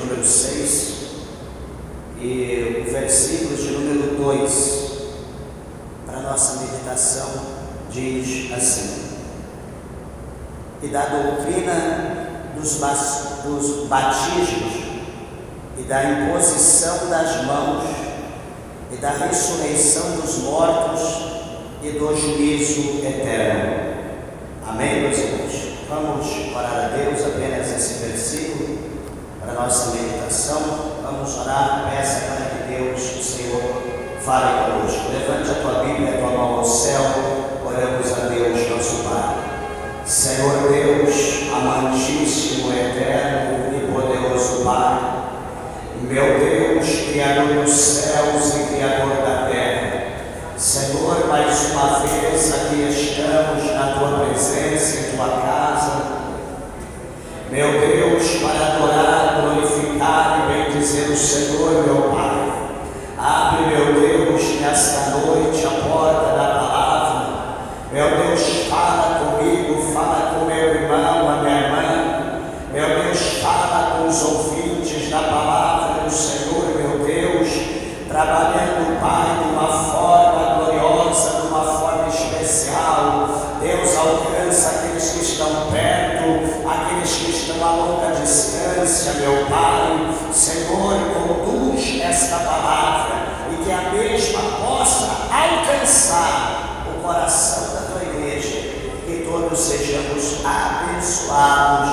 número 6 e o versículo de número 2 para nossa meditação diz assim: e da doutrina dos batismos e da imposição das mãos e da ressurreição dos mortos e do juízo eterno. Amém, meus irmãos? Vamos orar a Deus apenas esse versículo para nossa meditação. Vamos orar, peça para que Deus, o Senhor, fale conosco. Levante a tua Bíblia, a tua mão ao céu. Oramos a Deus, nosso Pai. Senhor Deus, amantíssimo, eterno e poderoso Pai, meu Deus, Criador dos céus e Criador da terra, Senhor, mais uma vez aqui estamos na tua presença, em tua casa, meu Deus, para adorar, glorificar e bendizer o Senhor, meu Pai. Abre, meu Deus, nesta noite a porta da palavra. Meu Deus, fala comigo, fala com meu irmão, a minha irmã. Meu Deus, fala com os ouvintes da palavra do Senhor, meu Deus, trabalhando, Pai, de uma forma gloriosa, de uma forma especial. Deus, alcança aqueles que estão perto, aqueles que estão a longa distância, meu Pai. Senhor, conduz esta palavra e que a mesma possa alcançar o coração da tua igreja, que todos sejamos abençoados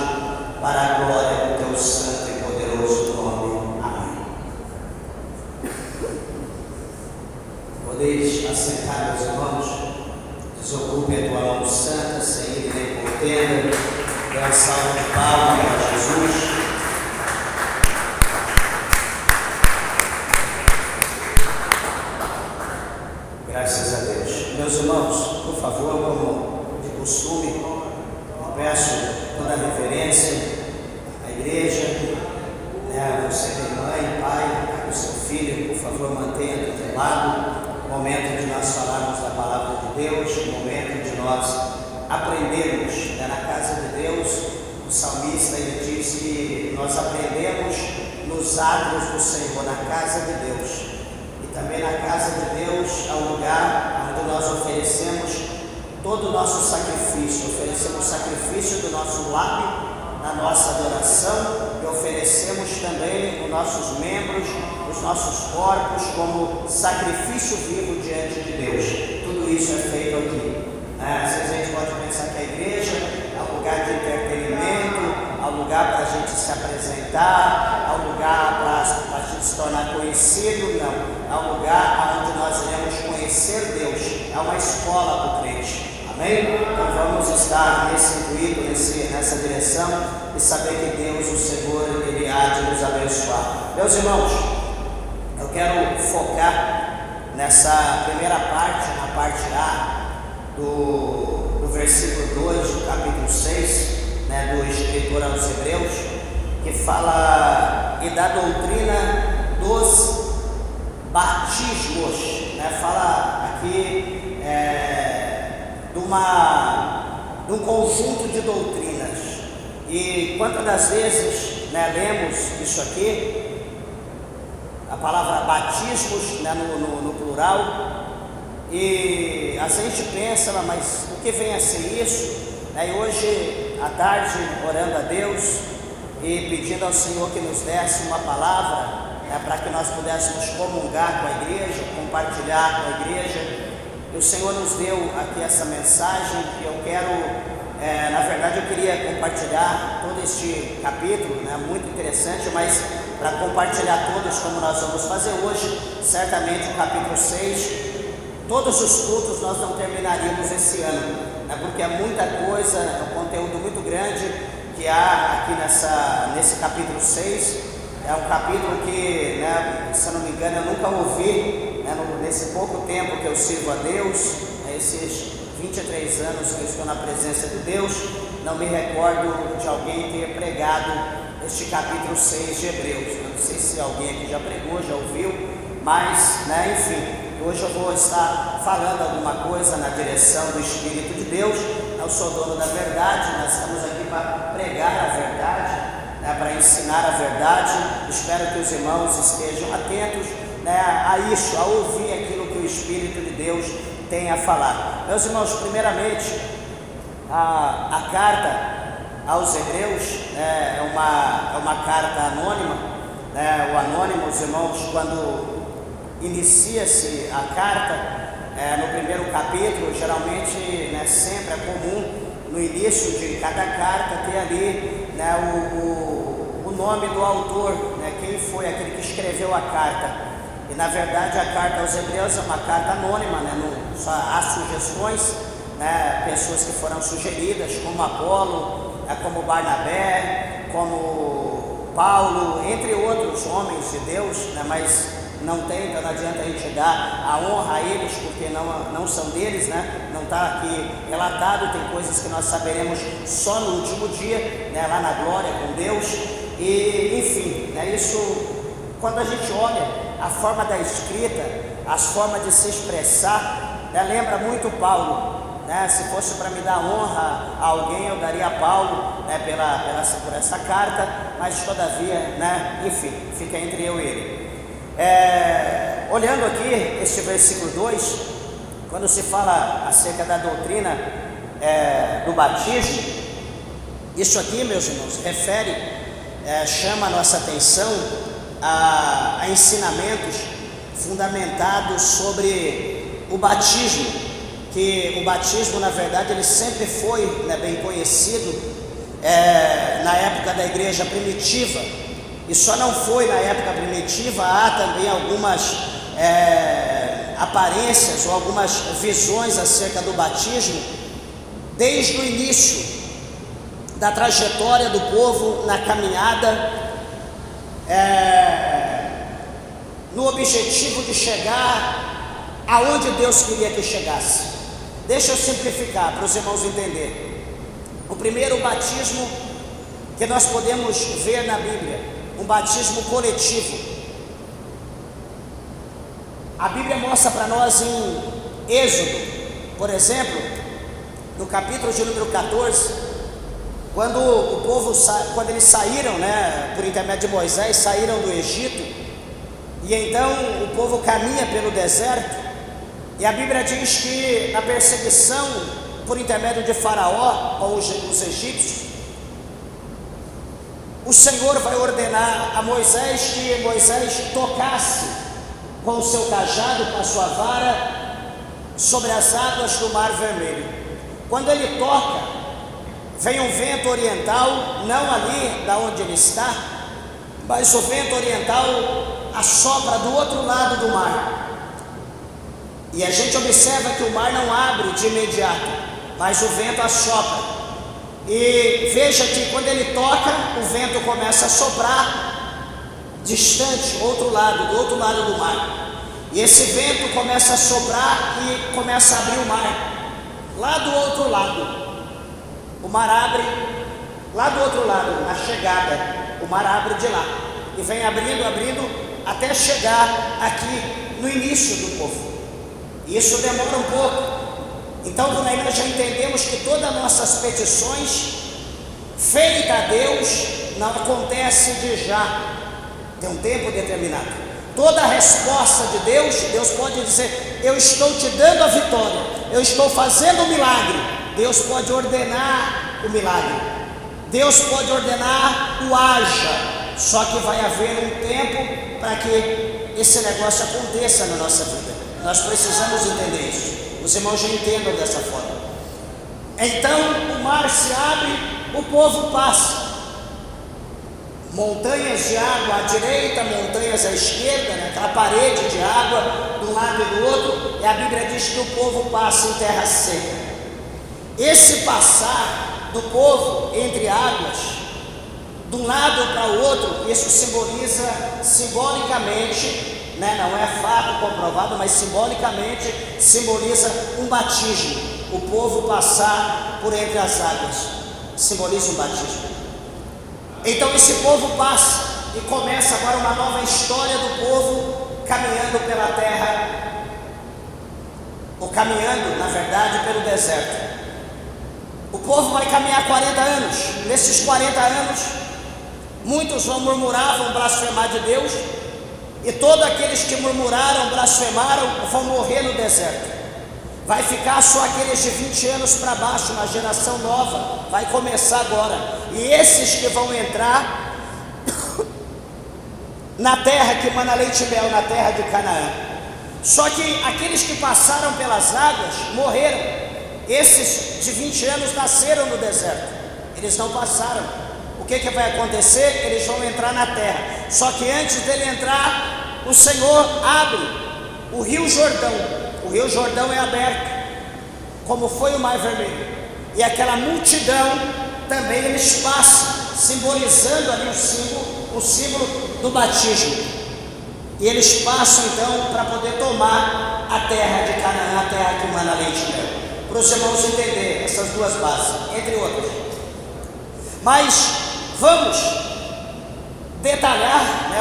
para a glória do teu santo e poderoso nome. Amém. Podeis assentar, meus irmãos. Desocupe a tua mão santa, sem ir nem contenda. Dê uma salva de palmas para Jesus. Graças a Deus. Meus irmãos, por favor, como de costume, eu peço toda a reverência à igreja, você que é mãe, pai, o seu filho, por favor, mantenha do teu lado. Momento de nós falarmos da palavra de Deus, momento de nós aprendermos. Na casa de Deus, o salmista ele diz que nós aprendemos nos átrios do Senhor, na casa de Deus. E também na casa de Deus é um lugar onde nós oferecemos todo o nosso sacrifício, oferecemos o sacrifício do nosso lábio, na nossa adoração, e oferecemos também os nossos membros, os nossos corpos como sacrifício vivo diante de Deus. Tudo isso é feito aqui. Às vezes a gente pode pensar que a igreja é um lugar de entretenimento, é um lugar para a gente se apresentar, é um lugar para a gente se tornar conhecido. Não, é um lugar onde nós iremos conhecer Deus, é uma escola para o crente. Amém? Então vamos estar nesse intuito, nessa direção, e saber que Deus, o Senhor, Ele há de nos abençoar. Meus irmãos, eu quero focar nessa primeira parte, na parte A do versículo 2 do capítulo 6, do escritor aos Hebreus, que fala e da doutrina dos batismos, fala aqui de um conjunto de doutrinas. E quantas das vezes lemos isso aqui, a palavra batismos no plural, e a gente pensa, mas o que vem a ser isso? E hoje à tarde, orando a Deus e pedindo ao Senhor que nos desse uma palavra para que nós pudéssemos comungar com a igreja, compartilhar com a igreja. E o Senhor nos deu aqui essa mensagem que eu quero, na verdade eu queria compartilhar todo este capítulo, muito interessante, mas para compartilhar todos como nós vamos fazer hoje, certamente o capítulo 6, todos os cultos nós não terminaríamos esse ano, porque é muita coisa, é um conteúdo muito grande que há aqui nesse capítulo 6, é um capítulo que, se eu não me engano, eu nunca ouvi, nesse pouco tempo que eu sirvo a Deus, esses 23 anos que eu estou na presença de Deus, não me recordo de alguém ter pregado este capítulo 6 de Hebreus. Eu não sei se alguém aqui já pregou, já ouviu, mas, enfim, hoje eu vou estar falando alguma coisa na direção do Espírito de Deus. Eu sou dono da verdade, nós estamos aqui para pregar a verdade, para ensinar a verdade. Espero que os irmãos estejam atentos, né, a isso, a ouvir aquilo que o Espírito de Deus tem a falar. Meus irmãos, primeiramente, a carta aos Hebreus é uma carta anônima, né? O anônimo, os irmãos, quando inicia-se a carta, no primeiro capítulo, geralmente, né, sempre é comum, no início de cada carta, ter ali, né, o nome do autor, né, quem foi aquele que escreveu a carta. E na verdade a carta aos Hebreus é uma carta anônima, né, só há sugestões, né, pessoas que foram sugeridas, como Apolo, como Barnabé, como Paulo, entre outros homens de Deus, né, mas não adianta a gente dar a honra a eles, porque não são deles, né? Não está aqui relatado, tem coisas que nós saberemos só no último dia, né? Lá na glória com Deus, e enfim, né? Isso, quando a gente olha a forma da escrita, as formas de se expressar, né? Lembra muito Paulo, né? Se fosse para me dar honra a alguém, eu daria a Paulo, né? Por essa carta, mas todavia, né? Enfim, fica entre eu e ele. Olhando aqui este versículo 2, quando se fala acerca da doutrina do batismo, isso aqui, meus irmãos, chama a nossa atenção a ensinamentos fundamentados sobre o batismo, que o batismo, na verdade, ele sempre foi, né, bem conhecido na época da igreja primitiva. E só não foi na época primitiva, há também algumas aparências ou algumas visões acerca do batismo, desde o início da trajetória do povo na caminhada, no objetivo de chegar aonde Deus queria que chegasse. Deixa eu simplificar para os irmãos entenderem. O primeiro batismo que nós podemos ver na Bíblia, um batismo coletivo. A Bíblia mostra para nós em Êxodo, por exemplo, no capítulo de número 14, quando eles saíram, né, por intermédio de Moisés, saíram do Egito, e então o povo caminha pelo deserto, e a Bíblia diz que na perseguição por intermédio de Faraó com os egípcios, o Senhor vai ordenar a Moisés que Moisés tocasse com o seu cajado, com a sua vara, sobre as águas do Mar Vermelho. Quando ele toca, vem um vento oriental, não ali da onde ele está, mas o vento oriental assopra do outro lado do mar. E a gente observa que o mar não abre de imediato, mas o vento assopra. E veja que quando ele toca, o vento começa a soprar distante, do outro lado do mar. E esse vento começa a soprar e começa a abrir o mar. Lá do outro lado, o mar abre, lá do outro lado, na chegada, o mar abre de lá. E vem abrindo, até chegar aqui no início do povo. E isso demora um pouco. Então, por aí nós já entendemos que todas as nossas petições feitas a Deus não acontece de já, tem um tempo determinado. Toda a resposta de Deus, Deus pode dizer: eu estou te dando a vitória, eu estou fazendo o milagre. Deus pode ordenar o milagre, Deus pode ordenar o haja, só que vai haver um tempo para que esse negócio aconteça na nossa vida. Nós precisamos entender isso. Os irmãos já entendam dessa forma. Então o mar se abre, o povo passa. Montanhas de água à direita, montanhas à esquerda, né? Aquela parede de água de um lado e do outro. E a Bíblia diz que o povo passa em terra seca. Esse passar do povo entre águas, de um lado para o outro, isso simboliza simbolicamente, né, não é fato comprovado, mas simbolicamente simboliza um batismo. O povo passar por entre as águas simboliza um batismo. Então esse povo passa e começa agora uma nova história do povo caminhando pela terra, ou caminhando, na verdade, pelo deserto. O povo vai caminhar 40 anos. Nesses 40 anos, muitos vão murmurar, vão blasfemar de Deus, e todos aqueles que murmuraram, blasfemaram, vão morrer no deserto. Vai ficar só aqueles de 20 anos para baixo, uma geração nova, vai começar agora. E esses que vão entrar na terra que mana leite e mel, na terra de Canaã. Só que aqueles que passaram pelas águas morreram. Esses de 20 anos nasceram no deserto, eles não passaram. O que vai acontecer? Eles vão entrar na terra. Só que antes dele entrar, o Senhor abre o rio Jordão. O rio Jordão é aberto, como foi o Mar Vermelho, e aquela multidão também eles passam, simbolizando ali o símbolo do batismo. E eles passam então para poder tomar a terra de Canaã, a terra que mana leite e mel. Para os irmãos entenderem essas duas bases, entre outras. Mas vamos detalhar, né,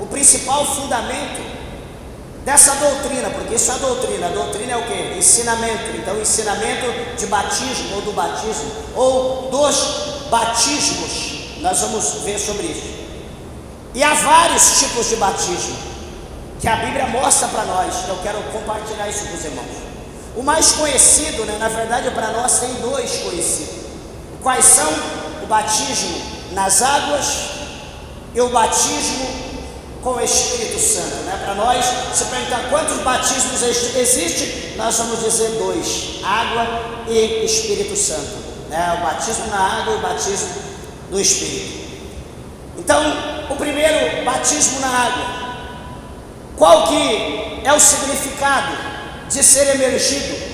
o principal fundamento dessa doutrina, porque isso é a doutrina. A doutrina é o que? Ensinamento. Então, ensinamento de batismo, ou do batismo, ou dos batismos. Nós vamos ver sobre isso. E há vários tipos de batismo que a Bíblia mostra para nós. Eu quero compartilhar isso com os irmãos. O mais conhecido, né, na verdade para nós tem dois conhecidos. Quais são? O batismo nas águas e o batismo com o Espírito Santo, né? Para nós, se perguntar quantos batismos existem, nós vamos dizer dois: água e Espírito Santo, né? O batismo na água e o batismo do Espírito. Então, o primeiro, batismo na água. Qual que é o significado de ser emergido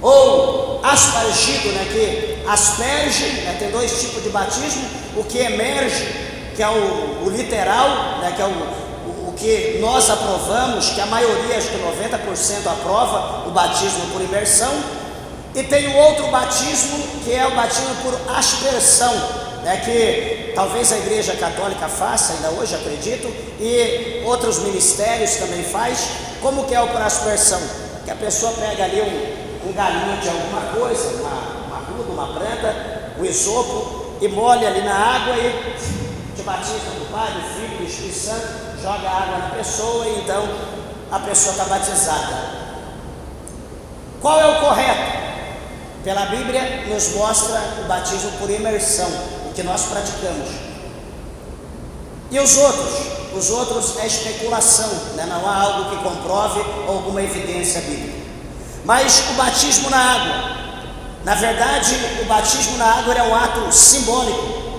ou aspergido, né? Que asperge, né? Tem dois tipos de batismo: o que emerge, que é o literal, né, que é o que nós aprovamos, que a maioria, acho que 90% aprova o batismo por imersão, e tem o outro batismo, que é o batismo por aspersão, né, que talvez a Igreja Católica faça, ainda hoje acredito, e outros ministérios também faz. Como que é o por aspersão? Que a pessoa pega ali um galinho de alguma coisa, uma ruda, uma planta, um isopo, e molha ali na água e te batiza do Pai, do Filho, do Espírito Santo, joga água na pessoa e então a pessoa está batizada. Qual é o correto? Pela Bíblia nos mostra o batismo por imersão, o que nós praticamos. E os outros é especulação, né? Não há algo que comprove alguma evidência bíblica. Mas o batismo na água, na verdade, o batismo na água é um ato simbólico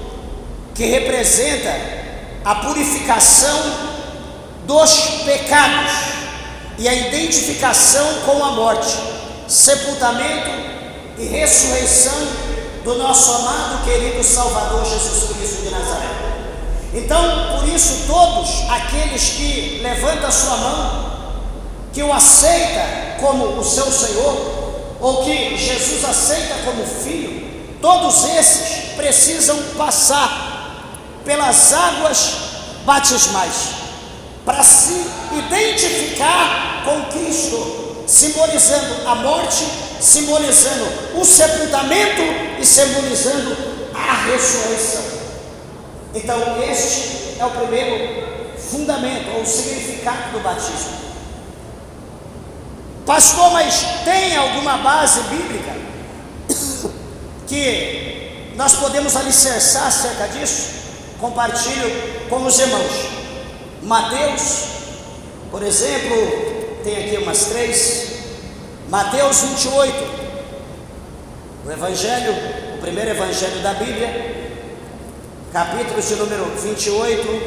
que representa a purificação dos pecados e a identificação com a morte, sepultamento e ressurreição do nosso amado, querido Salvador Jesus Cristo de Nazaré. Então, por isso, todos aqueles que levantam a sua mão, que o aceita como o seu Senhor, ou que Jesus aceita como Filho, todos esses precisam passar pelas águas batismais para se identificar com Cristo, simbolizando a morte, simbolizando o sepultamento e simbolizando a ressurreição. Então este é o primeiro fundamento ou significado do batismo. Pastor, mas tem alguma base bíblica que nós podemos alicerçar acerca disso? Compartilho com os irmãos. Mateus, por exemplo, tem aqui umas 3. Mateus 28, o primeiro evangelho da Bíblia, capítulo de número 28,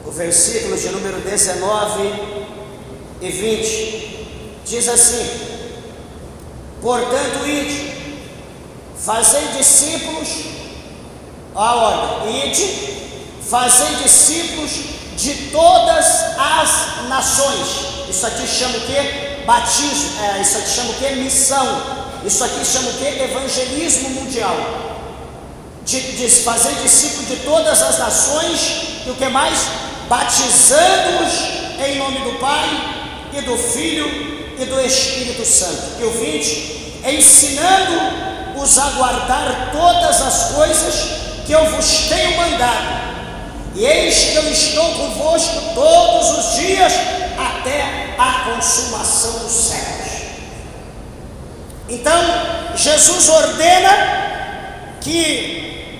o versículo de número 19 e 20, diz assim: portanto, ide, fazei discípulos, a ordem, ide, fazei discípulos de todas as nações. Isso aqui chama o que? Batismo. Isso aqui chama o que? Missão. Isso aqui chama o que? Evangelismo mundial. De fazer discípulos de todas as nações. E o que mais? Batizando-os em nome do Pai e do Filho e do Espírito Santo. E o 20, ensinando-os a guardar todas as coisas que eu vos tenho mandado, e eis que eu estou convosco todos os dias até a consumação dos séculos. Então, Jesus ordena que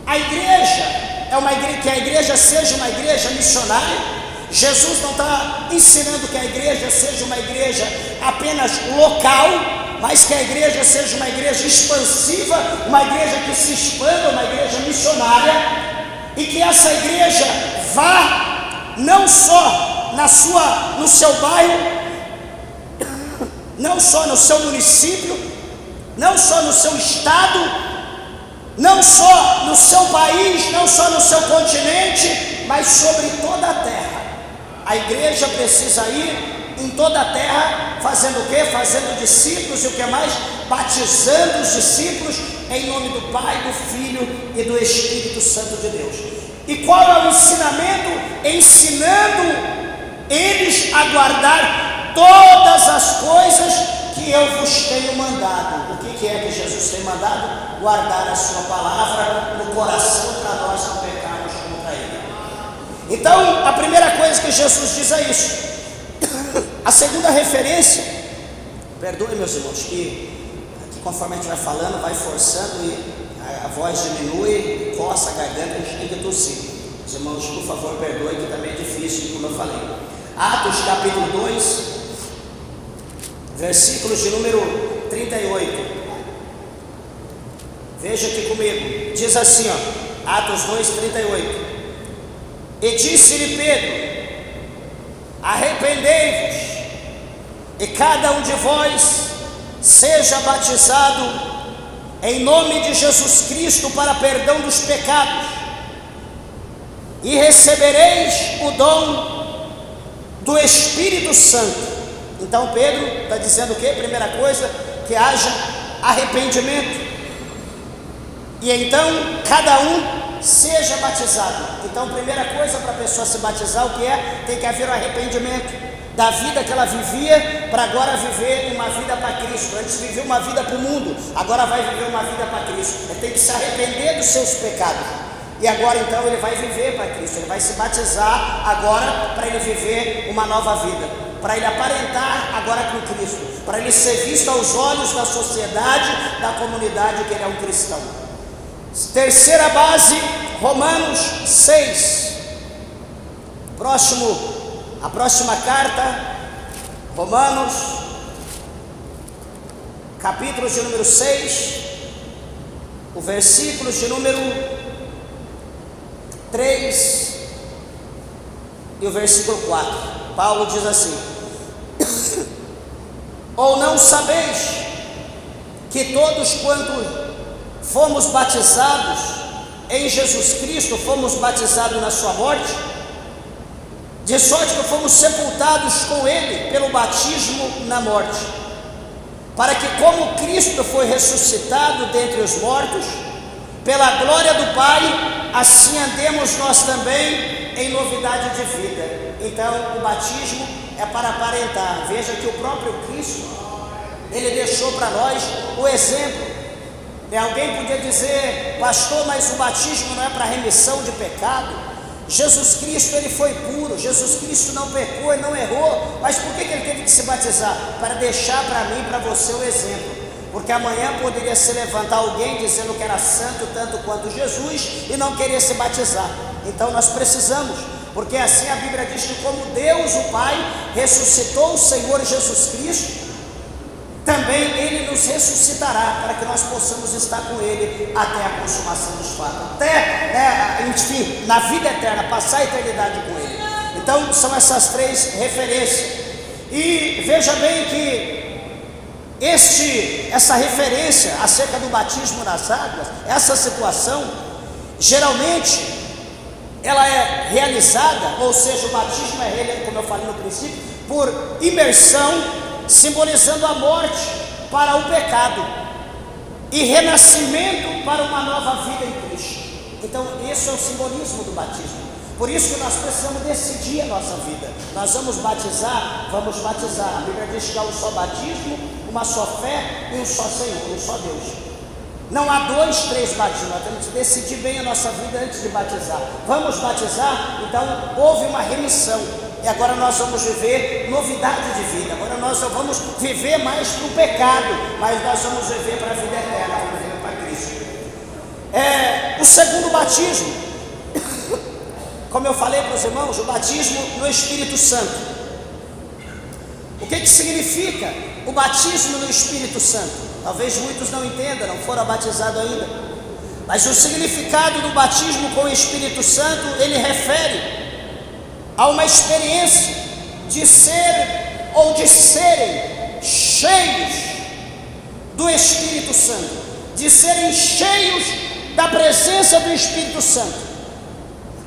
a igreja seja uma igreja missionária. Jesus não está ensinando que a igreja seja uma igreja apenas local, mas que a igreja seja uma igreja expansiva, uma igreja que se expanda, uma igreja missionária, e que essa igreja vá não só no seu bairro, não só no seu município, não só no seu estado, não só no seu país, não só no seu continente, mas sobre toda a terra. A igreja precisa ir em toda a terra, fazendo o quê? Fazendo discípulos, e o que mais? Batizando os discípulos em nome do Pai, do Filho e do Espírito Santo de Deus. E qual é o ensinamento? Ensinando eles a guardar todas as coisas que eu vos tenho mandado. O que é que Jesus tem mandado? Guardar a sua palavra no coração, para nós não pecarmos contra ele. Então, a primeira coisa que Jesus diz é isso. A segunda referência, perdoe meus irmãos, que conforme a gente vai falando, vai forçando e a voz diminui, coça a garganta, a gente tem que tossir. Os irmãos, por favor, perdoe, que também é difícil, como eu falei. Atos capítulo 2, versículos de número 38. Veja aqui comigo, diz assim, Atos 2, 38. E disse-lhe Pedro: arrependei-vos, e cada um de vós seja batizado em nome de Jesus Cristo para perdão dos pecados, e recebereis o dom do Espírito Santo. Então Pedro está dizendo o quê? Primeira coisa, que haja arrependimento, e então cada um seja batizado. Então, primeira coisa para a pessoa se batizar, o que é? Tem que haver um arrependimento da vida que ela vivia, para agora viver uma vida para Cristo. Antes vivia uma vida para o mundo, agora vai viver uma vida para Cristo. Ele tem que se arrepender dos seus pecados, e agora então ele vai viver para Cristo. Ele vai se batizar agora para ele viver uma nova vida, para ele aparentar agora com Cristo, para ele ser visto aos olhos da sociedade, da comunidade, que ele é um cristão. Terceira base, Romanos 6. A próxima carta, Romanos, capítulo de número 6, o versículo de número 3 e o versículo 4. Paulo diz assim: ou não sabeis que todos quanto fomos batizados em Jesus Cristo, fomos batizados na sua morte, de sorte que fomos sepultados com ele pelo batismo na morte, para que, como Cristo foi ressuscitado dentre os mortos, pela glória do Pai, assim andemos nós também em novidade de vida. Então, o batismo é para aparentar. Veja que o próprio Cristo, ele deixou para nós o exemplo. Alguém podia dizer: pastor, mas o batismo não é para remissão de pecado? Jesus Cristo, ele foi puro, Jesus Cristo não pecou, ele não errou, mas por que ele teve que se batizar? Para deixar para mim e para você o exemplo, porque amanhã poderia se levantar alguém dizendo que era santo tanto quanto Jesus e não querer se batizar. Então nós precisamos, porque assim a Bíblia diz que como Deus o Pai ressuscitou o Senhor Jesus Cristo, também ele nos ressuscitará, para que nós possamos estar com ele até a consumação dos fatos, até, enfim, na vida eterna, passar a eternidade com ele. Então são essas três referências. E veja bem que essa referência acerca do batismo nas águas, essa situação, geralmente ela é realizada, ou seja, o batismo é realizado, como eu falei no princípio, por imersão, simbolizando a morte para o pecado e renascimento para uma nova vida em Cristo. Então esse é o simbolismo do batismo. Por isso que nós precisamos decidir a nossa vida. Nós vamos batizar, vamos batizar. A Bíblia diz que há um só batismo, uma só fé e um só Senhor, um só Deus. Não há 2, 3 batismos. Nós temos que decidir bem a nossa vida antes de batizar. Vamos batizar? Então houve uma remissão. E agora nós vamos viver novidade de vida. Agora nós não vamos viver mais para o pecado, mas nós vamos viver para a vida eterna, vamos viver para Cristo. O segundo batismo, como eu falei para os irmãos, o batismo no Espírito Santo. O que significa o batismo no Espírito Santo? Talvez muitos não entendam, não foram batizados ainda. Mas o significado do batismo com o Espírito Santo, ele refere a uma experiência de ser ou de serem cheios do Espírito Santo, de serem cheios da presença do Espírito Santo,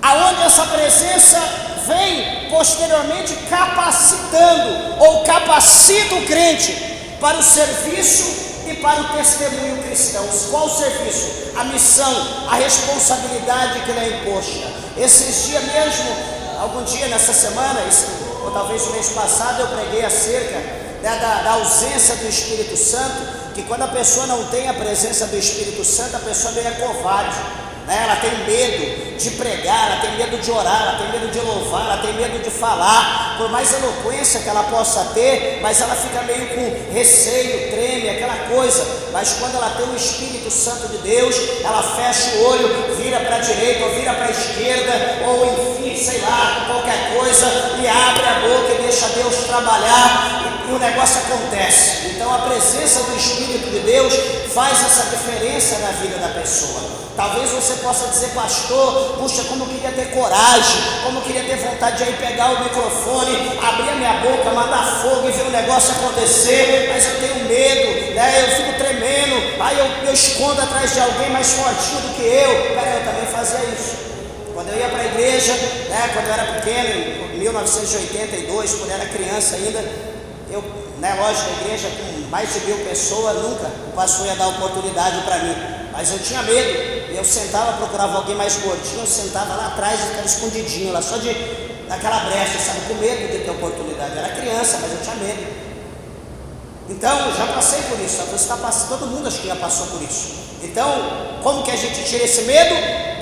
aonde essa presença vem posteriormente capacitando ou capacita o crente para o serviço e para o testemunho cristão. Qual o serviço? A missão, a responsabilidade que lhe é imposta. Esses dias mesmo, algum dia nessa semana, ou talvez o mês passado, eu preguei acerca da ausência do Espírito Santo, que quando a pessoa não tem a presença do Espírito Santo, a pessoa meio covarde, né? Ela tem medo de pregar, ela tem medo de orar, ela tem medo de louvar, ela tem medo de falar, por mais eloquência que ela possa ter, mas ela fica meio com receio, treme, aquela coisa. Mas quando ela tem o Espírito Santo de Deus, ela fecha o olho, vira para a direita ou vira para a esquerda, ou enfim, sei lá, qualquer coisa, e abre a boca e deixa Deus trabalhar, e o negócio acontece. Então a presença do Espírito de Deus faz essa diferença na vida da pessoa. Talvez você possa dizer: pastor, puxa, como eu queria ter coragem, como eu queria ter vontade de ir pegar o microfone, abrir a minha boca, mandar fogo e ver o negócio acontecer, mas eu tenho medo, né? Eu fico tremendo, aí eu escondo atrás de alguém mais fortinho do que eu. Peraí, eu também fazia isso. Quando eu ia para a igreja, né, quando eu era pequeno, em 1982, quando eu era criança ainda, eu, lógico, a igreja com mais de 1000 pessoas, nunca o pastor ia dar oportunidade para mim. Mas eu tinha medo, eu sentava, procurava alguém mais gordinho, eu sentava lá atrás e ficava escondidinho, lá só naquela brecha, sabe, com medo de ter oportunidade. Eu era criança, mas eu tinha medo. Então, eu já passei por isso, todo mundo acho que já passou por isso. Então, como que a gente tira esse medo?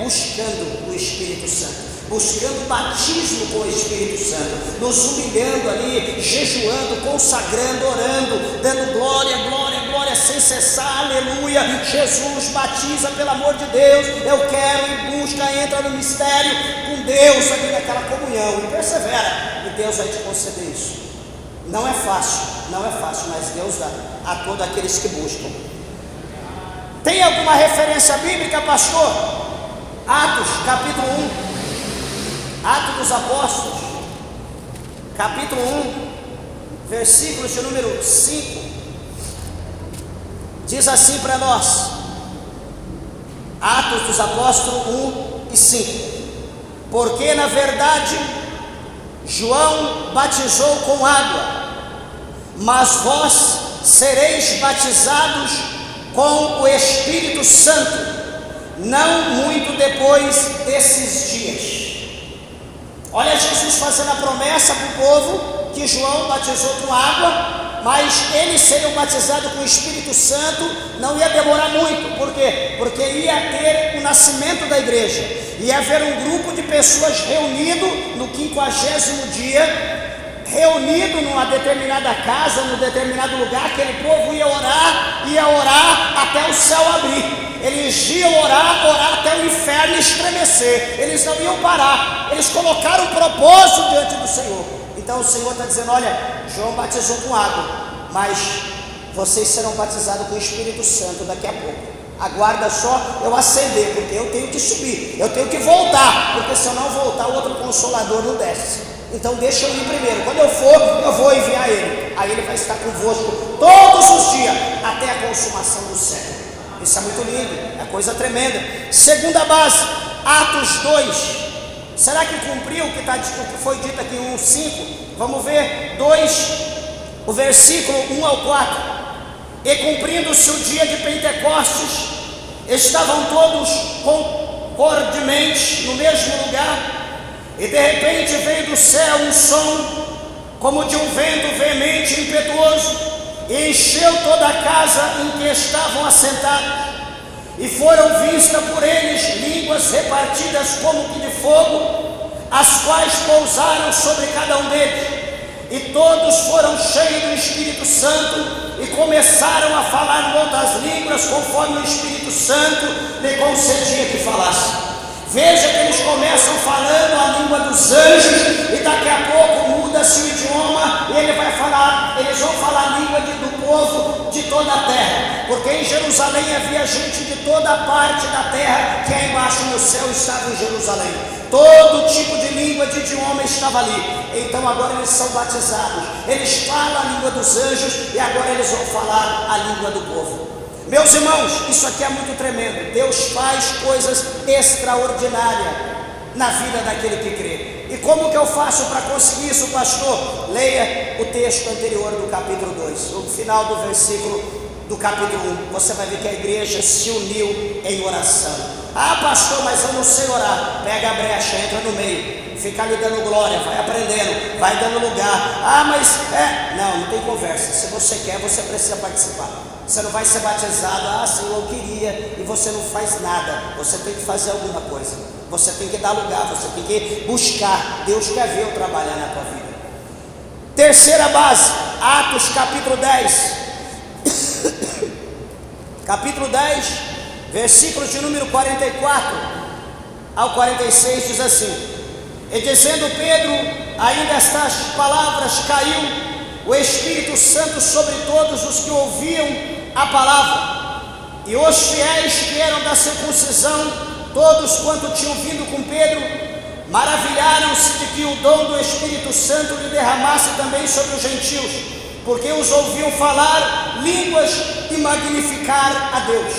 Buscando o Espírito Santo. Buscando o batismo com o Espírito Santo, nos humilhando ali, jejuando, consagrando, orando, dando glória, glória, glória, sem cessar, aleluia. Jesus, batiza, pelo amor de Deus, eu quero, e busca, entra no mistério com Deus, ali naquela comunhão, e persevera, e Deus vai te conceder isso. Não é fácil, mas Deus dá a todos aqueles que buscam. Tem alguma referência bíblica, pastor? Atos, capítulo 1. Atos dos Apóstolos, capítulo 1, versículos de número 5, diz assim para nós, Atos dos Apóstolos 1 e 5, porque na verdade João batizou com água, mas vós sereis batizados com o Espírito Santo, não muito depois desses dias. Olha Jesus fazendo a promessa para o povo que João batizou com água, mas eles seriam batizados com o Espírito Santo, não ia demorar muito. Por quê? Porque ia ter o nascimento da igreja, ia haver um grupo de pessoas reunido no 50º dia, reunido numa determinada casa, num determinado lugar. Aquele povo ia orar até o céu abrir. Eles iam orar até o inferno estremecer. Eles não iam parar. Eles colocaram um propósito diante do Senhor. Então o Senhor está dizendo: olha, João batizou com água, mas vocês serão batizados com o Espírito Santo daqui a pouco. Aguarda só eu ascender, porque eu tenho que subir, eu tenho que voltar, porque se eu não voltar, o outro Consolador não desce. Então deixa eu ir primeiro. Quando eu for, eu vou enviar ele. Aí ele vai estar convosco todos os dias, até a consumação do século. Isso é muito lindo, é coisa tremenda. Segunda base, Atos 2. Será que cumpriu o que foi dito aqui em 1:5? Vamos ver 2, o versículo 1 ao 4. E cumprindo-se o dia de Pentecostes, estavam todos concordemente no mesmo lugar, e de repente veio do céu um som como de um vento veemente e impetuoso, e encheu toda a casa em que estavam assentados. E foram vistas por eles línguas repartidas como que de fogo, as quais pousaram sobre cada um deles. E todos foram cheios do Espírito Santo e começaram a falar em outras línguas, conforme o Espírito Santo lhe concedia que falasse. Veja que eles começam falando a língua dos anjos, e daqui a pouco muda-se o idioma, e eles vão falar a língua do povo de toda a terra, porque em Jerusalém havia gente de toda parte da terra, que aí embaixo no céu estava em Jerusalém. Todo tipo de língua, de idioma estava ali. Então agora eles são batizados, eles falam a língua dos anjos, e agora eles vão falar a língua do povo. Meus irmãos, isso aqui é muito tremendo. Deus faz coisas extraordinárias na vida daquele que crê. E como que eu faço para conseguir isso, pastor? Leia o texto anterior do capítulo 2, o final do versículo do capítulo 1. Você vai ver que a igreja se uniu em oração. Ah, pastor, mas eu não sei orar. Pega a brecha, entra no meio, fica ali dando glória, vai aprendendo, vai dando lugar. Ah, mas não tem conversa. Se você quer, você precisa participar. Você não vai ser batizado, ah, Senhor, eu queria, e você não faz nada. Você tem que fazer alguma coisa, você tem que dar lugar, você tem que buscar. Deus quer ver eu trabalhar na tua vida. Terceira base, Atos capítulo 10. Capítulo 10, versículos de número 44 ao 46, diz assim: e dizendo Pedro ainda estas palavras, caiu o Espírito Santo sobre todos os que ouviam a palavra. E os fiéis que eram da circuncisão, todos quanto tinham vindo com Pedro, maravilharam-se de que o dom do Espírito Santo lhe derramasse também sobre os gentios, porque os ouviam falar línguas e magnificar a Deus.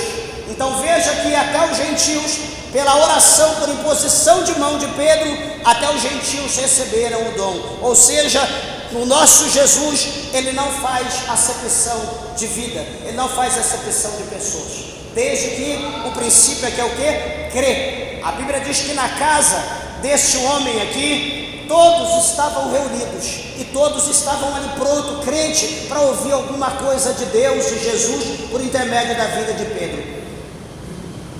Então veja que até os gentios, pela oração, por imposição de mão de Pedro, até os gentios receberam o dom. Ou seja, o nosso Jesus, ele não faz acepção de vida, ele não faz acepção de pessoas, desde que o princípio aqui é o que? Crer. A Bíblia diz que na casa deste homem aqui, todos estavam reunidos, e todos estavam ali pronto, crente, para ouvir alguma coisa de Deus, de Jesus, por intermédio da vida de Pedro.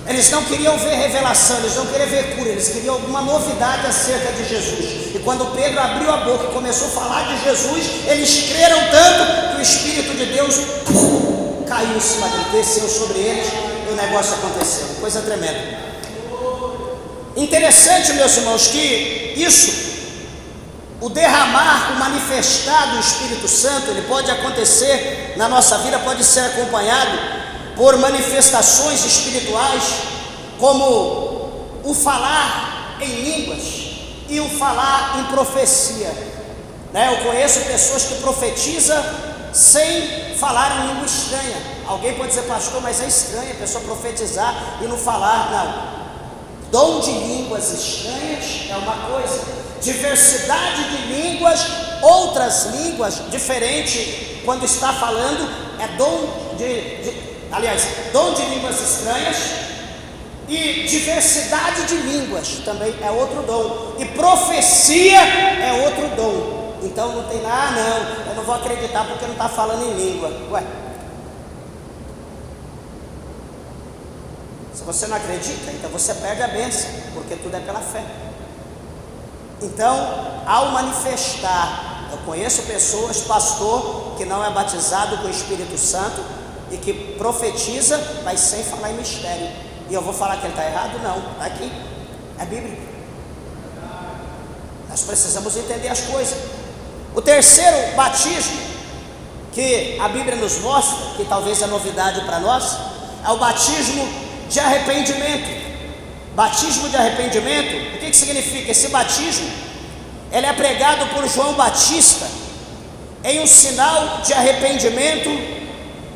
Eles não queriam ver revelação, eles não queriam ver cura, eles queriam alguma novidade acerca de Jesus. E quando Pedro abriu a boca e começou a falar de Jesus, eles creram tanto que o Espírito de Deus caiu em cima dele, desceu sobre eles, e o negócio aconteceu. Coisa tremenda. Interessante, meus irmãos, que isso, o derramar, o manifestar do Espírito Santo, ele pode acontecer na nossa vida, pode ser acompanhado por manifestações espirituais, como o falar em línguas e o falar em profecia, Eu conheço pessoas que profetizam sem falar em língua estranha. Alguém pode dizer, pastor, mas é estranho a pessoa profetizar e não falar. Não. Dom de línguas estranhas é uma coisa, diversidade de línguas, outras línguas diferentes, quando está falando, é dom dom de línguas estranhas, e diversidade de línguas também é outro dom, e profecia é outro dom. Então não tem nada, não, eu não vou acreditar porque não está falando em língua. Ué, se você não acredita, então você perde a bênção, porque tudo é pela fé. Então, ao manifestar, eu conheço pessoas, pastor, que não é batizado com o Espírito Santo e que profetiza, mas sem falar em mistério. E eu vou falar que ele está errado? Não, está aqui, é bíblico. Nós precisamos entender as coisas. O terceiro batismo que a Bíblia nos mostra, que talvez é novidade para nós, é o batismo de arrependimento. Batismo de arrependimento, o que significa? Esse batismo, ele é pregado por João Batista em um sinal de arrependimento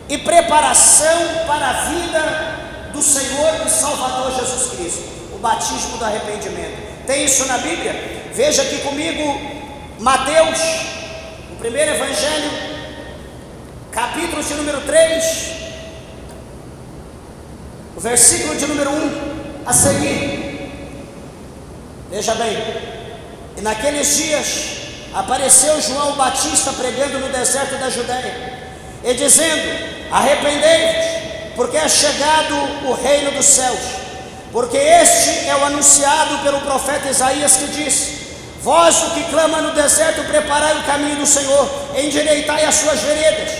e preparação para a vida do Senhor e Salvador Jesus Cristo. O batismo do arrependimento. Tem isso na Bíblia? Veja aqui comigo Mateus, o primeiro evangelho, capítulo de número 3, o versículo de número 1 a seguir. Veja bem: e naqueles dias apareceu João Batista pregando no deserto da Judéia e dizendo: arrependei-vos, porque é chegado o reino dos céus. Porque este é o anunciado pelo profeta Isaías, que diz: vós, o que clama no deserto, preparai o caminho do Senhor, endireitai as suas veredas.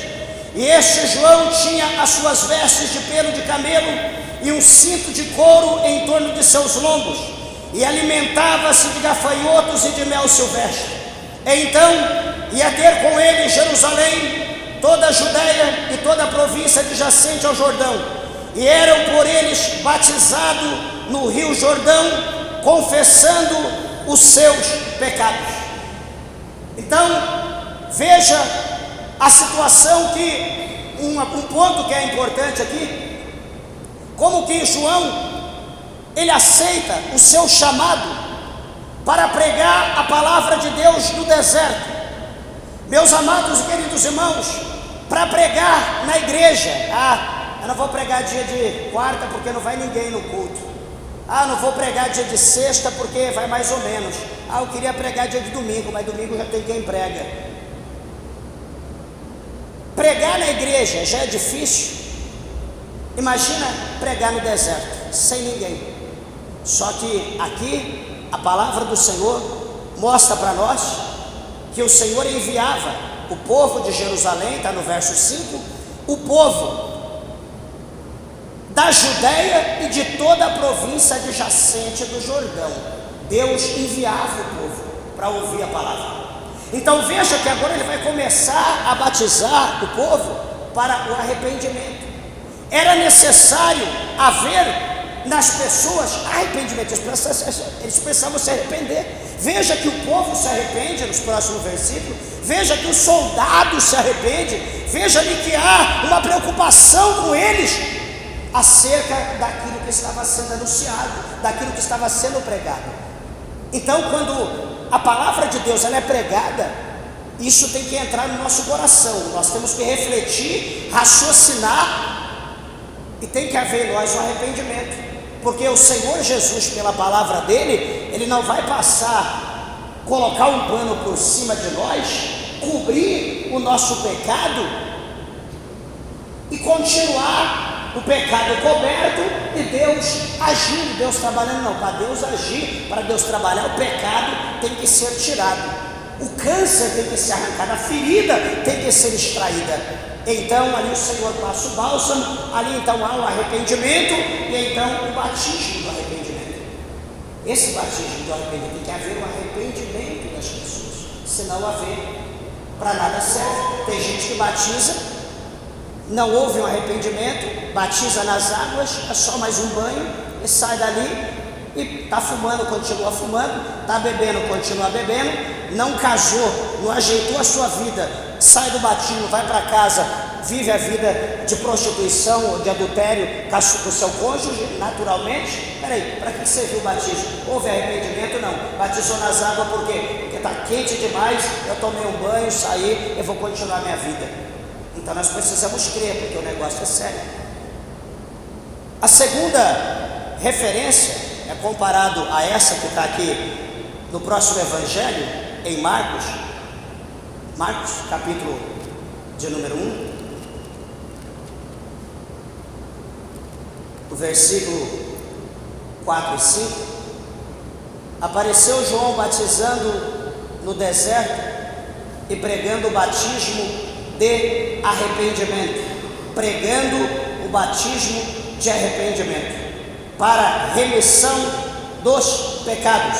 E este João tinha as suas vestes de pelo de camelo e um cinto de couro em torno de seus lombos, e alimentava-se de gafanhotos e de mel silvestre. Então ia ter com ele Jerusalém, toda a Judéia e toda a província adjacente ao Jordão, e eram por eles batizados no rio Jordão, confessando os seus pecados. Então veja a situação, que um ponto que é importante aqui, como que João, ele aceita o seu chamado para pregar a palavra de Deus no deserto. Meus amados e queridos irmãos, para pregar na igreja, eu não vou pregar dia de quarta porque não vai ninguém no culto. Não vou pregar dia de sexta porque vai mais ou menos. Eu queria pregar dia de domingo, mas domingo já tem quem prega. Pregar na igreja já é difícil. Imagina pregar no deserto, sem ninguém. Só que aqui a palavra do Senhor mostra para nós que o Senhor enviava o povo de Jerusalém, está no verso 5, o povo da Judéia e de toda a província adjacente do Jordão. Deus enviava o povo para ouvir a palavra. Então veja que agora ele vai começar a batizar o povo para o arrependimento. Era necessário haver nas pessoas arrependimento, eles precisavam se arrepender. Veja que o povo se arrepende nos próximos versículos, veja que os soldados se arrependem, veja ali que há uma preocupação com eles acerca daquilo que estava sendo anunciado, daquilo que estava sendo pregado. Então, quando a palavra de Deus ela é pregada, isso tem que entrar no nosso coração. Nós temos que refletir, raciocinar, e tem que haver em nós um arrependimento, porque o Senhor Jesus, pela palavra dele, ele não vai colocar um pano por cima de nós, cobrir o nosso pecado e continuar o pecado coberto e Deus agindo, Deus trabalhando. Não, para Deus agir, para Deus trabalhar, o pecado tem que ser tirado, o câncer tem que ser arrancado, a ferida tem que ser extraída. Então ali o Senhor passa o bálsamo, ali então há o arrependimento, e então o batismo do arrependimento. Esse batismo do arrependimento, tem que haver um arrependimento das pessoas, se não haver, para nada serve. Tem gente que batiza, não houve um arrependimento, batiza nas águas, é só mais um banho, e sai dali, e está fumando, continua fumando, está bebendo, continua bebendo, não casou, não ajeitou a sua vida, sai do batismo, vai para casa, vive a vida de prostituição ou de adultério com o seu cônjuge, naturalmente. Peraí, para que serviu o batismo? Houve arrependimento? Não. Batizou nas águas por quê? Porque está quente demais, eu tomei um banho, saí, eu vou continuar minha vida. Então nós precisamos crer, porque o negócio é sério. A segunda referência é comparado a essa que está aqui no próximo evangelho, em Marcos, capítulo de número 1, o versículo 4 e 5. Apareceu João batizando no deserto e pregando o batismo de arrependimento, para remissão dos pecados.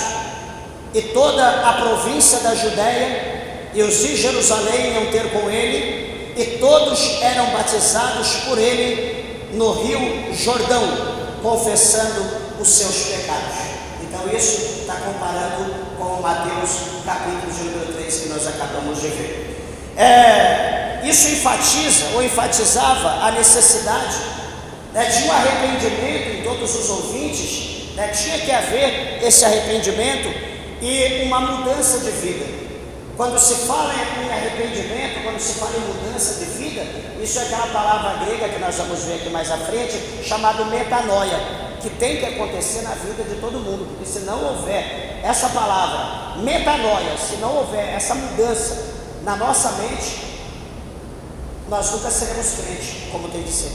E toda a província da Judéia e os de Jerusalém iam ter com ele, e todos eram batizados por ele no rio Jordão, confessando os seus pecados. Então isso está comparando com Mateus capítulo de número 3 que nós acabamos de ver. Isso enfatizava a necessidade de um arrependimento em todos os ouvintes, tinha que haver esse arrependimento e uma mudança de vida. Quando se fala em arrependimento, quando se fala em mudança de vida, isso é aquela palavra grega que nós vamos ver aqui mais à frente, chamada metanoia, que tem que acontecer na vida de todo mundo, porque se não houver essa palavra, metanoia, se não houver essa mudança na nossa mente, nós nunca seremos crentes como tem que ser.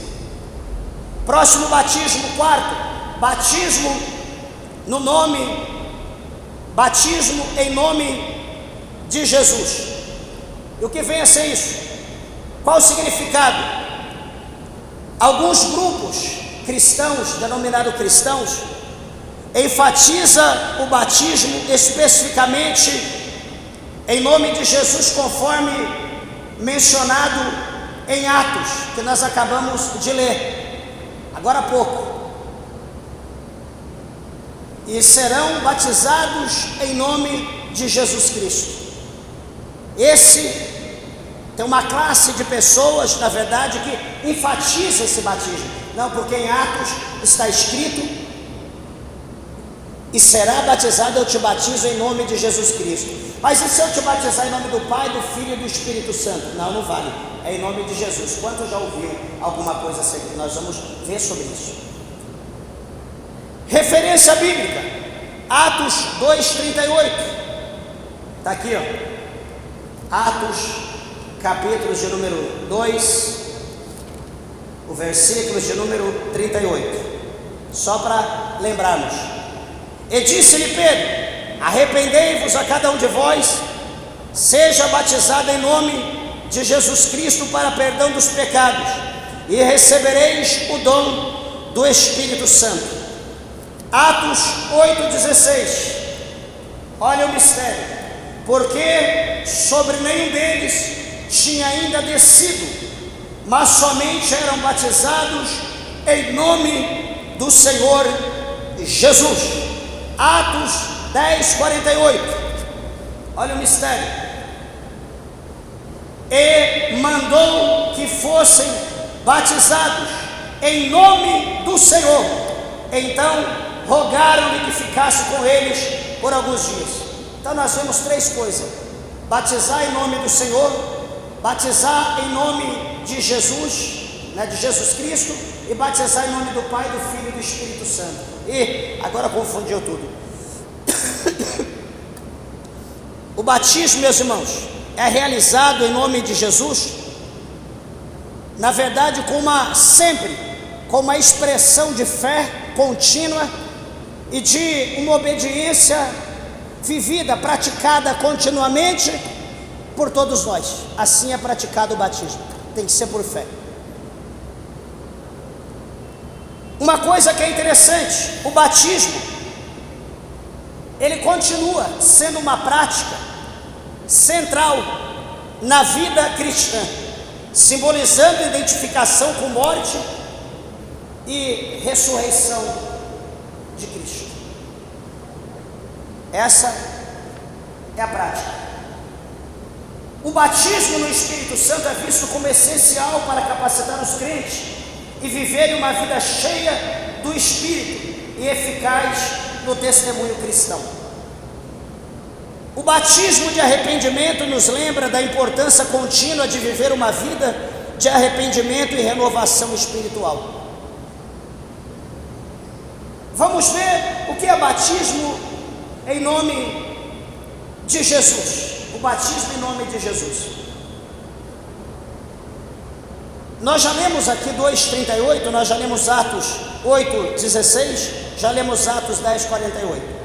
Próximo batismo, quarto, batismo em nome de Jesus. E o que vem a ser isso? Qual o significado? Alguns grupos cristãos, denominados cristãos, enfatiza o batismo especificamente em nome de Jesus, conforme mencionado em Atos, que nós acabamos de ler agora há pouco. E serão batizados em nome de Jesus Cristo. Esse tem uma classe de pessoas, na verdade, que enfatiza esse batismo. Não, porque em Atos está escrito: e será batizado, eu te batizo em nome de Jesus Cristo. Mas e se eu te batizar em nome do Pai, do Filho e do Espírito Santo? Não, não vale, é em nome de Jesus. Quantos já ouviram alguma coisa assim? Nós vamos ver sobre isso. Referência bíblica, Atos 2:38. Está aqui, ó. Atos, capítulo de número 2, o versículo de número 38. Só para lembrarmos. E disse-lhe Pedro: arrependei-vos a cada um de vós, seja batizado em nome de Jesus Cristo para perdão dos pecados, e recebereis o dom do Espírito Santo. Atos 8:16. Olha o mistério. Porque sobre nenhum deles tinha ainda descido, mas somente eram batizados em nome do Senhor Jesus. Atos 10:48. Olha o mistério. E mandou que fossem batizados em nome do Senhor. Então rogaram-lhe que ficasse com eles por alguns dias. Então nós vemos três coisas: batizar em nome do Senhor, batizar em nome de Jesus, de Jesus Cristo, e batizar em nome do Pai, do Filho e do Espírito Santo. E agora confundiu tudo. O batismo, meus irmãos, é realizado em nome de Jesus, na verdade, com uma expressão de fé contínua e de uma obediência vivida, praticada continuamente por todos nós. Assim é praticado o batismo, tem que ser por fé. Uma coisa que é interessante, o batismo, ele continua sendo uma prática central na vida cristã, simbolizando identificação com morte e ressurreição de Cristo. Essa é a prática. O batismo no Espírito Santo é visto como essencial para capacitar os crentes e viverem uma vida cheia do Espírito e eficaz no testemunho cristão. O batismo de arrependimento nos lembra da importância contínua de viver uma vida de arrependimento e renovação espiritual. Vamos ver o que é batismo em nome de Jesus. O batismo em nome de Jesus. Nós já lemos aqui 2:38, nós já lemos Atos 8:16, já lemos Atos 10:48.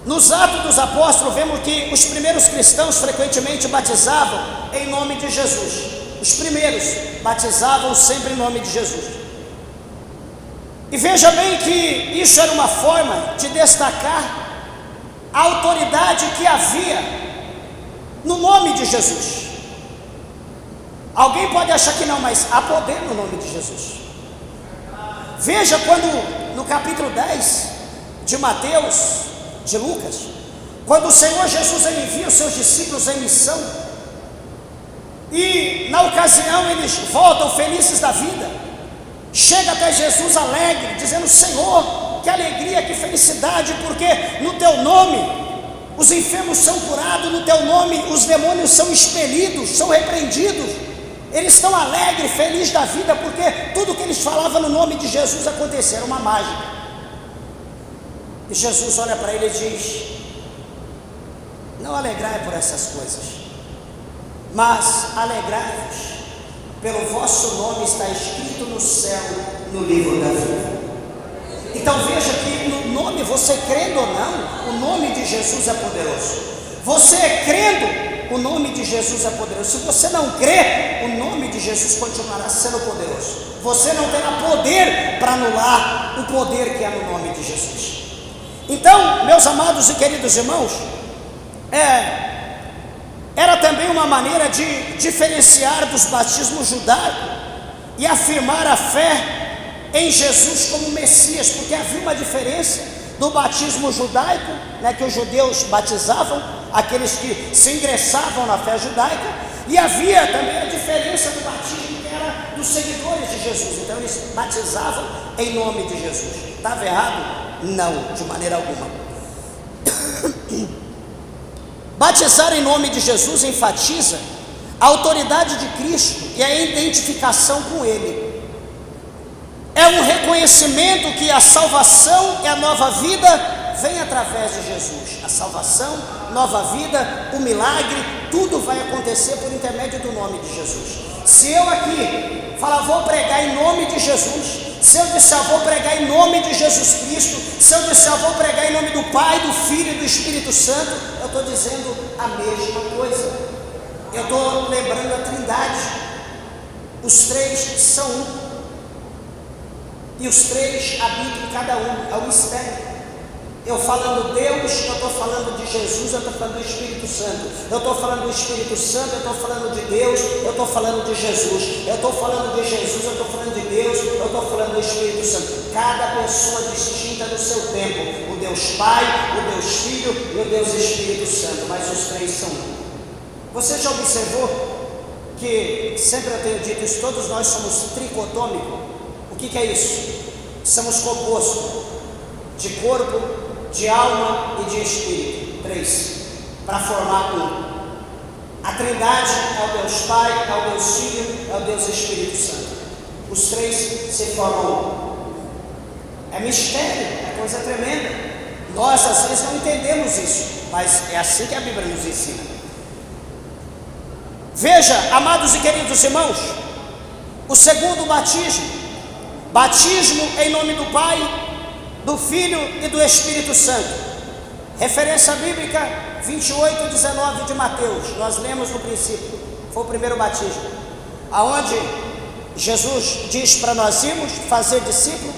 Nos Atos dos Apóstolos vemos que os primeiros cristãos frequentemente batizavam em nome de Jesus. Os primeiros batizavam sempre em nome de Jesus. E veja bem que isso era uma forma de destacar a autoridade que havia no nome de Jesus. Alguém pode achar que não, mas há poder no nome de Jesus. Veja quando no capítulo 10 de Mateus, de Lucas, quando o Senhor Jesus envia os seus discípulos em missão, e na ocasião eles voltam felizes da vida, chega até Jesus alegre, dizendo: Senhor, que alegria, que felicidade, porque no teu nome os enfermos são curados, no teu nome os demônios são expelidos, são repreendidos. Eles estão alegres, felizes da vida, porque tudo que eles falavam no nome de Jesus aconteceu, era uma mágica. E Jesus olha para ele e diz: não alegrai por essas coisas, mas alegrai-vos pelo vosso nome está escrito no céu, no livro da vida. Então veja que no nome, você crendo ou não, o nome de Jesus é poderoso. Você crendo, o nome de Jesus é poderoso. Se você não crê, o nome de Jesus continuará sendo poderoso. Você não terá poder para anular o poder que há no nome de Jesus. Então, meus amados e queridos irmãos, era também uma maneira de diferenciar dos batismos judaicos e afirmar a fé em Jesus como Messias, porque havia uma diferença do batismo judaico, que os judeus batizavam, aqueles que se ingressavam na fé judaica, e havia também a diferença do batismo que era dos seguidores de Jesus. Então eles batizavam em nome de Jesus. Estava errado? Não, de maneira alguma. Batizar em nome de Jesus enfatiza a autoridade de Cristo e a identificação com Ele. É um reconhecimento que a salvação e a nova vida vem através de Jesus. A salvação, nova vida, o milagre, tudo vai acontecer por intermédio do nome de Jesus. Se eu aqui falar, vou pregar em nome de Jesus, se eu disser, vou pregar em nome de Jesus Cristo, se eu disser, vou pregar em nome do Pai, do Filho e do Espírito Santo, eu estou dizendo a mesma coisa. Eu estou lembrando a Trindade. Os três são um. E os três habitam em cada um, é um mistério. Eu falando Deus, eu estou falando de Jesus, eu estou falando do Espírito Santo. Eu estou falando do Espírito Santo, eu estou falando de Deus, eu estou falando de Jesus. Eu estou falando de Jesus, eu estou falando de Deus, eu estou falando do Espírito Santo. Cada pessoa distinta no seu tempo. O Deus Pai, o Deus Filho e o Deus Espírito Santo. Mas os três são um. Você já observou que, sempre eu tenho dito isso, todos nós somos tricotômicos? O que é isso? Somos compostos de corpo, de alma e de espírito. Três, para formar um. A Trindade é o Deus Pai, é o Deus Filho, é o Deus Espírito Santo. Os três se formam um. É mistério, é coisa tremenda. Nós às vezes não entendemos isso, mas é assim que a Bíblia nos ensina. Veja, amados e queridos irmãos, o segundo batismo, batismo em nome do Pai, do Filho e do Espírito Santo. Referência bíblica 28, 19 de Mateus. Nós lemos no princípio, foi o primeiro batismo, aonde Jesus diz para nós irmos fazer discípulo,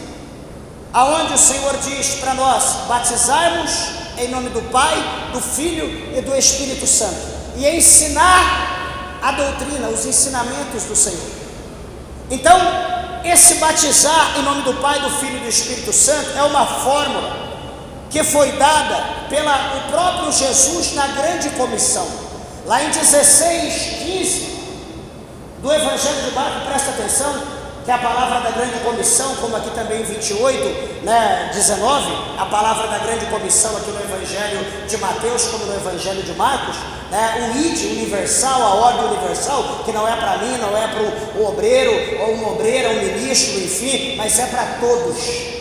aonde o Senhor diz para nós batizarmos em nome do Pai, do Filho e do Espírito Santo, e ensinar a doutrina, os ensinamentos do Senhor. Então, esse batizar em nome do Pai, do Filho e do Espírito Santo é uma fórmula que foi dada pelo próprio Jesus na grande comissão. Lá em 16:15 do Evangelho de Marcos, presta atenção, que é a palavra da grande comissão, como aqui também em 28, 19, a palavra da grande comissão aqui no Evangelho de Mateus, como no Evangelho de Marcos, o id universal, a ordem universal, que não é para mim, não é para o obreiro, ou uma obreira, um ministro, enfim, mas é para todos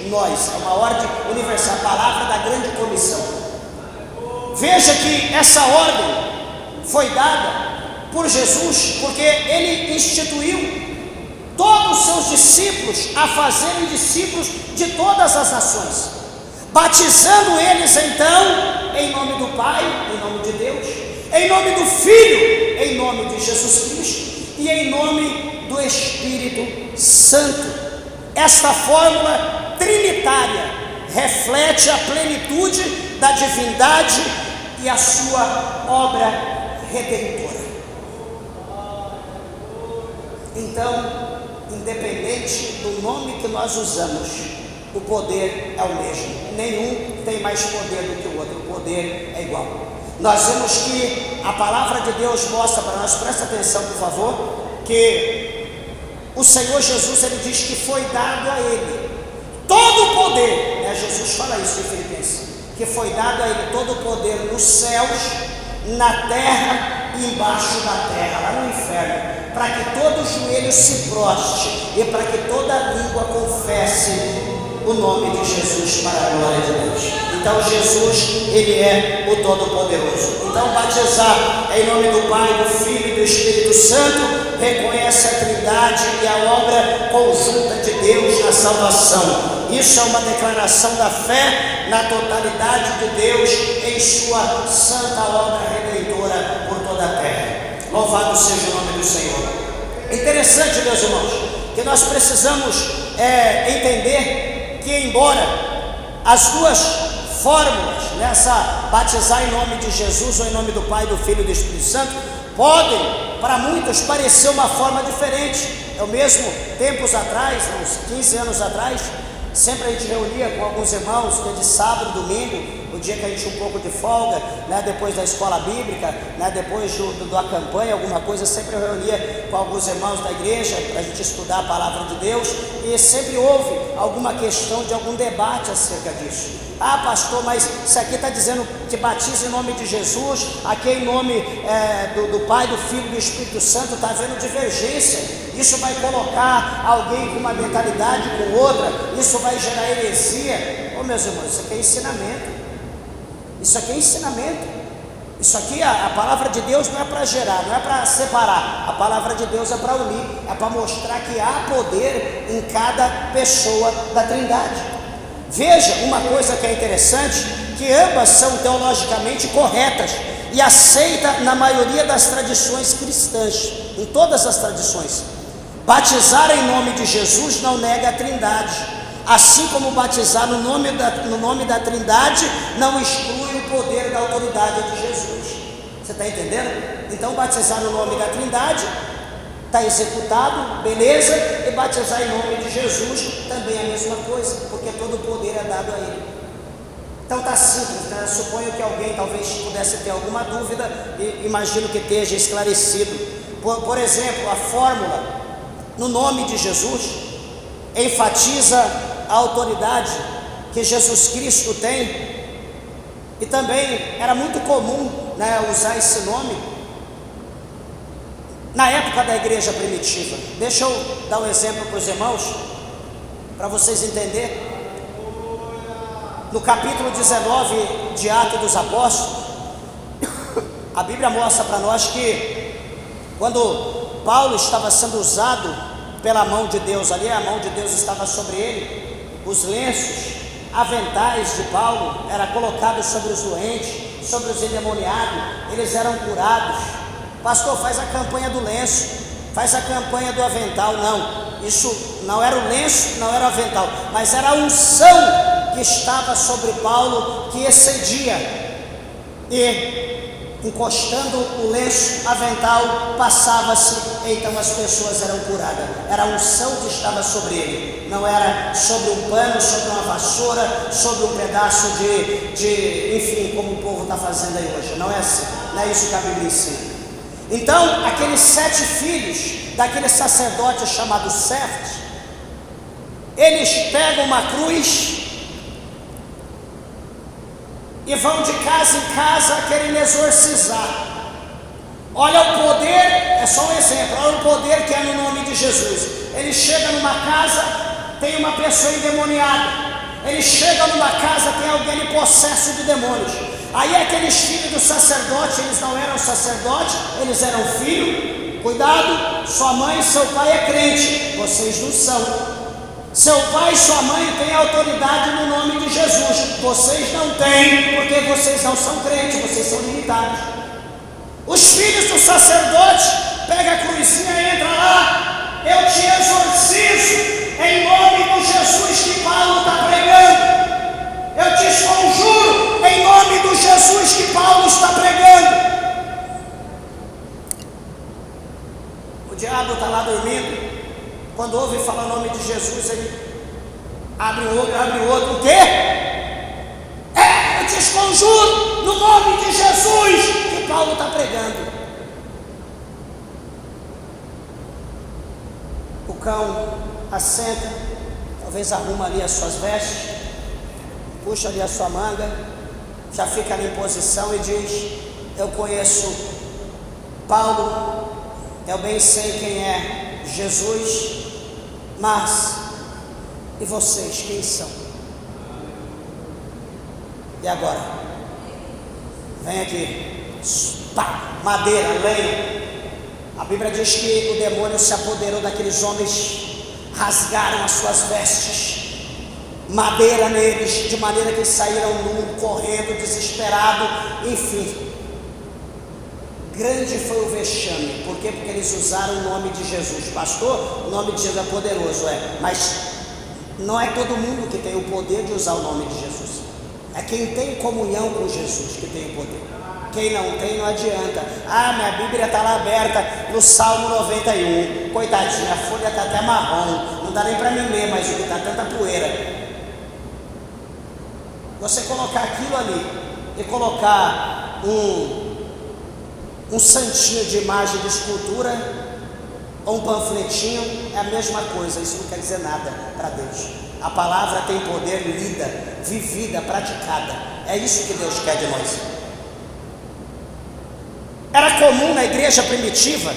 nós, é uma ordem universal, a palavra da grande comissão. Veja que essa ordem foi dada por Jesus, porque Ele instituiu todos os seus discípulos a fazerem discípulos de todas as nações, batizando eles então em nome do Pai, em nome de Deus, em nome do Filho, em nome de Jesus Cristo e em nome do Espírito Santo. Esta fórmula trinitária reflete a plenitude da divindade e a sua obra redentora. Então, independente do nome que nós usamos, o poder é o mesmo. Nenhum tem mais poder do que o outro, o poder é igual. Nós vemos que a palavra de Deus mostra para nós, presta atenção por favor, que o Senhor Jesus, Ele diz que foi dado a Ele todo o poder, Jesus fala isso em Filipenses, que foi dado a Ele todo o poder nos céus, na terra e embaixo da terra, lá no inferno, para que todo joelho se proste e para que toda língua confesse o nome de Jesus para a glória de Deus. Então Jesus, Ele é o Todo-Poderoso. Então batizar em nome do Pai, do Filho e do Espírito Santo reconhece a Trindade e a obra conjunta de Deus na salvação. Isso é uma declaração da fé na totalidade de Deus em sua santa obra redentora por toda a terra. Louvado seja o nome do Senhor. Interessante, meus irmãos, que nós precisamos entender que, embora as duas fórmulas, nessa batizar em nome de Jesus ou em nome do Pai, do Filho e do Espírito Santo, podem para muitos parecer uma forma diferente. Eu mesmo, tempos atrás, uns 15 anos atrás, sempre a gente reunia com alguns irmãos, dia de sábado, domingo, o dia que a gente tinha um pouco de folga, né, depois da escola bíblica, né, depois da campanha, alguma coisa, sempre eu reunia com alguns irmãos da igreja para a gente estudar a palavra de Deus, e sempre houve alguma questão de algum debate acerca disso. Ah, pastor, mas isso aqui está dizendo que batiza em nome de Jesus, aqui em nome do Pai, do Filho e do Espírito Santo, está havendo divergência. Isso vai colocar alguém com uma mentalidade com outra, isso vai gerar heresia. Ô, meus irmãos, isso aqui é ensinamento. Isso aqui é ensinamento. Isso aqui, a palavra de Deus não é para gerar, não é para separar. A palavra de Deus é para unir, é para mostrar que há poder em cada pessoa da Trindade. Veja uma coisa que é interessante, que ambas são teologicamente corretas e aceitas na maioria das tradições cristãs, em todas as tradições. Batizar em nome de Jesus não nega a Trindade, assim como batizar no nome da Trindade não exclui o poder da autoridade de Jesus. Você está entendendo? Então batizar no nome da Trindade está executado, beleza, e batizar em nome de Jesus também é a mesma coisa, porque todo o poder é dado a Ele. Então está simples, né? Suponho que alguém talvez pudesse ter alguma dúvida, e imagino que esteja esclarecido. Por exemplo, a fórmula no nome de Jesus enfatiza a autoridade que Jesus Cristo tem, e também era muito comum, né, usar esse nome na época da igreja primitiva. Deixa eu dar um exemplo para os irmãos, para vocês entenderem. No capítulo 19 de Atos dos Apóstolos, a Bíblia mostra para nós que quando Paulo estava sendo usado pela mão de Deus, ali a mão de Deus estava sobre ele, os lenços, aventais de Paulo eram colocados sobre os doentes, sobre os endemoniados, eles eram curados. Pastor, faz a campanha do lenço, faz a campanha do avental. Não, isso não era o lenço, não era o avental, mas era a unção que estava sobre Paulo, que excedia, e encostando o lenço avental, passava-se, então as pessoas eram curadas. Era a unção que estava sobre ele, não era sobre um pano, sobre uma vassoura, sobre um pedaço enfim, como o povo está fazendo aí hoje. Não é assim, não é isso que a Bíblia ensina. Então, aqueles 7 filhos daquele sacerdote chamado Cefas, eles pegam uma cruz e vão de casa em casa querendo exorcizar. Olha o poder, é só um exemplo, olha o poder que é no nome de Jesus. Ele chega numa casa, tem uma pessoa endemoniada. Ele chega numa casa, tem alguém possesso de demônios. Aí aqueles filhos do sacerdote, eles não eram sacerdotes, eles eram filhos. Cuidado, sua mãe e seu pai é crente, vocês não são. Seu pai e sua mãe têm autoridade no nome de Jesus, vocês não têm, porque vocês não são crentes, vocês são limitados. Os filhos do sacerdote pegam a cruzinha e entram lá. Eu te exorcizo em nome de Jesus que Paulo está pregando. Eu te conjuro em nome do Jesus que Paulo está pregando. O diabo está lá dormindo. Quando ouve falar o nome de Jesus, ele abre o olho, abre o outro. O quê? Eu te conjuro no nome de Jesus que Paulo está pregando. O cão assenta, talvez arruma ali as suas vestes, puxa ali a sua manga, já fica ali em posição e diz: eu conheço Paulo, eu bem sei quem é Jesus, mas E vocês, quem são? E agora? Vem aqui. Pá, madeira, lenha. A Bíblia diz que o demônio se apoderou daqueles homens, rasgaram as suas vestes, madeira neles, de maneira que saíram nu, correndo, desesperado, enfim. Grande foi o vexame. Por quê? Porque eles usaram o nome de Jesus. Pastor, o nome de Jesus é poderoso, mas não é todo mundo que tem o poder de usar o nome de Jesus. É quem tem comunhão com Jesus que tem o poder. Quem não tem, não adianta. Minha Bíblia está lá aberta no Salmo 91. Coitadinha, a folha está até marrom. Não dá nem para mim ler, mas está tanta poeira. Você colocar aquilo ali e colocar um santinho de imagem de escultura ou um panfletinho é a mesma coisa. Isso não quer dizer nada para Deus. A palavra tem poder lida, vivida, praticada. É isso que Deus quer de nós. Era comum na igreja primitiva,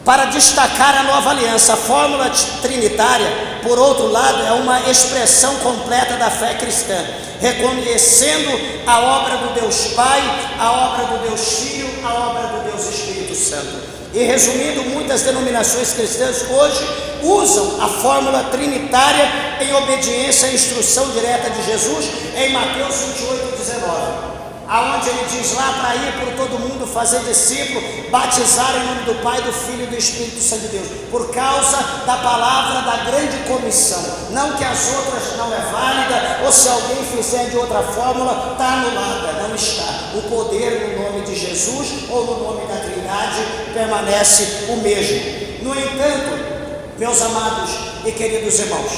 para destacar a nova aliança. A fórmula trinitária, por outro lado, é uma expressão completa da fé cristã, reconhecendo a obra do Deus Pai, a obra do Deus Filho, a obra do Deus Espírito Santo. E resumindo, muitas denominações cristãs hoje usam a fórmula trinitária em obediência à instrução direta de Jesus em Mateus 28:19. Aonde ele diz lá para ir por todo mundo, fazer discípulo, batizar em nome do Pai, do Filho e do Espírito Santo de Deus, por causa da palavra da grande comissão. Não que as outras não é válida, ou se alguém fizer de outra fórmula, está anulada. Não está. O poder no nome de Jesus ou no nome da Trindade permanece o mesmo. No entanto, meus amados e queridos irmãos,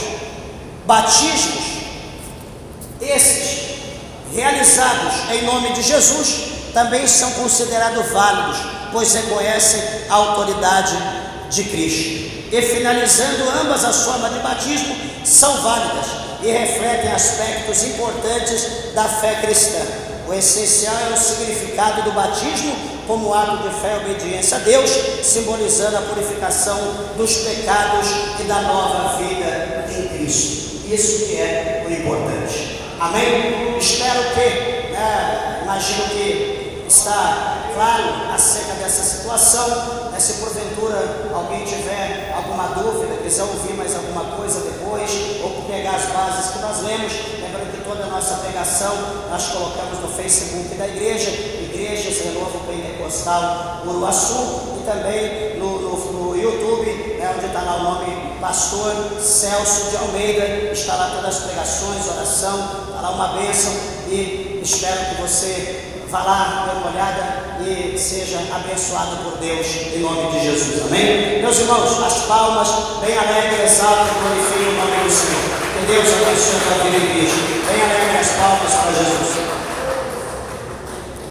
batismos esses realizados em nome de Jesus também são considerados válidos, pois reconhecem a autoridade de Cristo. E finalizando, ambas as formas de batismo são válidas e refletem aspectos importantes da fé cristã. O essencial é o significado do batismo como ato de fé e obediência a Deus, simbolizando a purificação dos pecados e da nova vida em Cristo. Isso que é o importante. Amém? Espero que, imagino que está claro acerca dessa situação. Se porventura alguém tiver alguma dúvida, quiser ouvir mais alguma coisa depois, ou pegar as bases que nós lemos, lembrando que toda a nossa pregação nós colocamos no Facebook da igreja, Igrejas Renovo Pentecostal Uruaçu, e também no YouTube, onde está lá o nome Pastor Celso de Almeida. Está lá todas as pregações, oração, está lá uma bênção, e espero que você vá lá, dê uma olhada e seja abençoado por Deus em nome de Jesus. Amém? Meus irmãos, as palmas bem alegres, exaltam e glorifiquem o nome do Senhor. Que Deus abençoe a tua vida em Cristo. Bem alegre as palmas para Jesus.